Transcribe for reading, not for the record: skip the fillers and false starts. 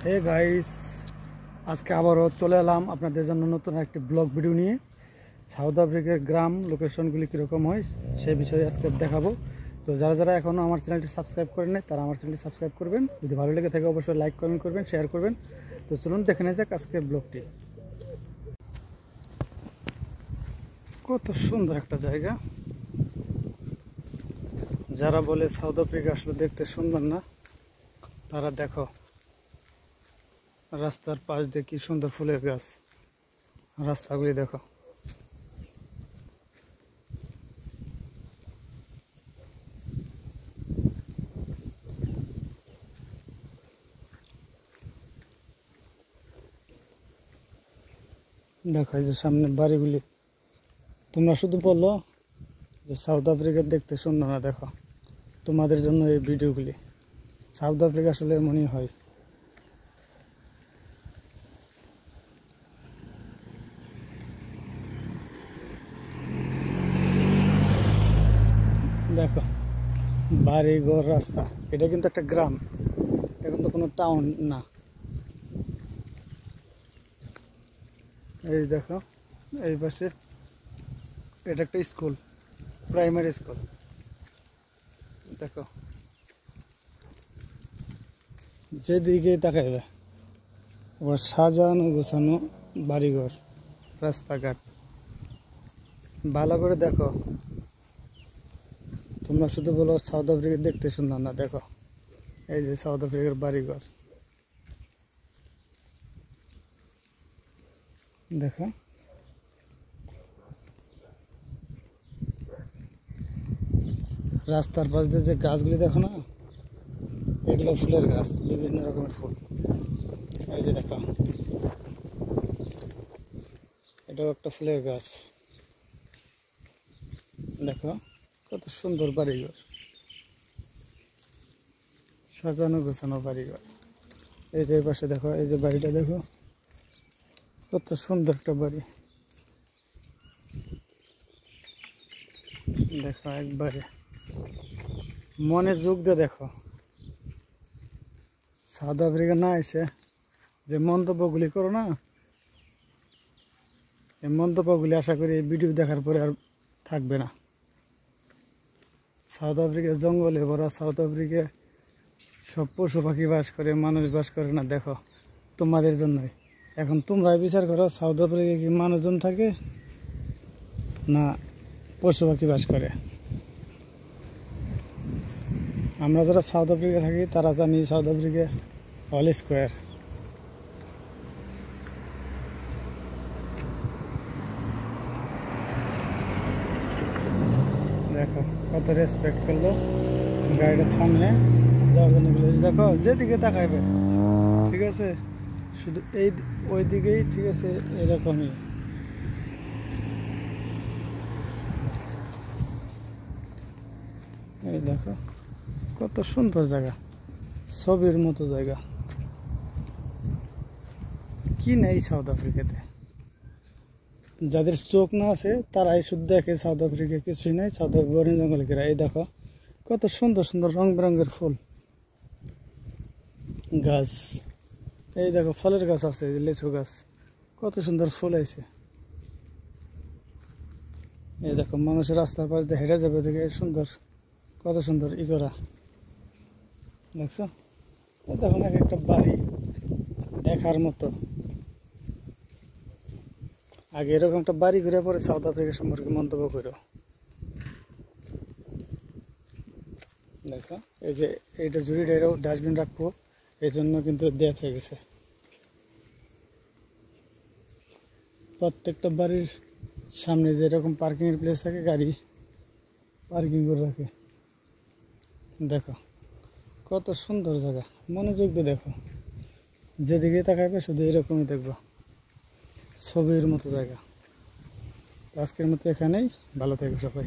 Hey guys, আজকে আবারও চলে এলাম আপনাদের জন্য নতুন একটি ব্লগ ভিডিও নিয়ে। সাউথ আফ্রিকার গ্রাম লোকেশনগুলি কীরকম হয় সেই বিষয়ে আজকে দেখাবো। তো যারা যারা এখনও আমার চ্যানেলটি সাবস্ক্রাইব করেন নাই তারা আমার চ্যানেলটি সাবস্ক্রাইব করবেন। যদি ভালো লেগে থাকে অবশ্যই লাইক কমেন্ট করবেন, শেয়ার করবেন। তো চলুন দেখে নেওয়া যাক আজকের ব্লগটি। কত সুন্দর একটা জায়গা। যারা বলে সাউথ আফ্রিকা আসলে দেখতে সুন্দর না, তারা দেখো রাস্তার পাশ দিয়ে কি সুন্দর ফুলের গাছ, রাস্তাগুলি দেখো। দেখো এই যে সামনে বাড়িগুলি। তোমরা শুধু বলো যে সাউথ আফ্রিকা দেখতে সুন্দর না, দেখো তোমাদের জন্য এই ভিডিওগুলি। সাউথ আফ্রিকা আসলে এমনই হয়। দেখো বাড়ি ঘর রাস্তা, এটা কিন্তু একটা গ্রাম, এটা কিন্তু কোনো টাউন না। এই দেখো এই পাশে এটা একটা স্কুল, প্রাইমারি স্কুল। দেখো যেদিকে তাকাইবে আবার সাজানো গোছানো বাড়িঘর, রাস্তাঘাট। ভালো করে দেখো। তোমরা শুধু বলো সাউথ আফ্রিকা দেখতে সুন্দর না, দেখো এই যে সাউথ আফ্রিকার বাড়িঘর দেখো। রাস্তার পাশ দিয়ে যে গাছগুলি দেখো না, এগুলো ফুলের গাছ, বিভিন্ন রকমের ফুল। এই যে দেখো এটাও একটা ফুলের গাছ। দেখো কত সুন্দর বাড়িঘর, সাজানো গোছানো বাড়িঘর। এই যে পাশে দেখো, এই যে বাড়িটা দেখো কত সুন্দর একটা বাড়ি। দেখো একবারে মনে যোগ দিয়ে দেখো। সাউথ আফ্রিকা না এসে যে মন্তব্যগুলি করো না, এই মন্তব্যগুলি আশা করি এই ভিডিও দেখার পরে আর থাকবে না। সাউথ আফ্রিকার জঙ্গলে ভরা, সাউথ আফ্রিকায় সব পশু পাখি বাস করে, মানুষ বাস করে না। দেখো তোমাদের জন্যই। এখন তোমরাই বিচার করো সাউথ আফ্রিকায় কি মানুষজন থাকে না পশু পাখি বাস করে। আমরা যারা সাউথ আফ্রিকা থাকি তারা জানি সাউথ আফ্রিকা অল স্কোয়ার। দেখো কত রেসপেক্ট করলো, গাড়িটা থামলে যাওয়ার জন্য গেলো। দেখো যেদিকে তাকাইবে ঠিক আছে, শুধু এই ওই দিকেই ঠিক আছে, এরকমই। এই দেখো কত সুন্দর জায়গা, ছবির মতো জায়গা। কি নেই সাউথ আফ্রিকাতে? যাদের চোখ না আছে তারাই শুধু দেখে সাউথ আফ্রিকা, কিছুই নাই। সাউথ আফ্রিকা বন জঙ্গল ঘেরা। এই দেখো কত সুন্দর সুন্দর রং বেরঙের ফুল গাছ। এই দেখো ফলের গাছ আছে, লিচু গাছ, কত সুন্দর ফুল আছে। এই দেখো মানুষের রাস্তার পাশ দিয়ে হেঁটে যাবে, দেখে সুন্দর, কত সুন্দর ই করা। দেখছো? এই দেখো না একটা বাড়ি দেখার মতো। আগে এরকম একটা বাড়ি ঘুরে পরে সাউথ আফ্রিকা সম্পর্কে মন্তব্য করো। দেখো এই যে এইটা জুড়িটা, এটাও ডাস্টবিন রাখবো, এই জন্য কিন্তু দেয়া হয়ে গেছে। প্রত্যেকটা বাড়ির সামনে যেরকম পার্কিংয়ের প্লেস থাকে, গাড়ি পার্কিং করে রাখে। দেখো কত সুন্দর জায়গা, মনোযোগ দিয়ে দেখো। যেদিকে তাকাবে শুধু এরকমই দেখবো, ছবির মতো জায়গা। আজকের মতো এখানেই, ভালো থেকো সবাই।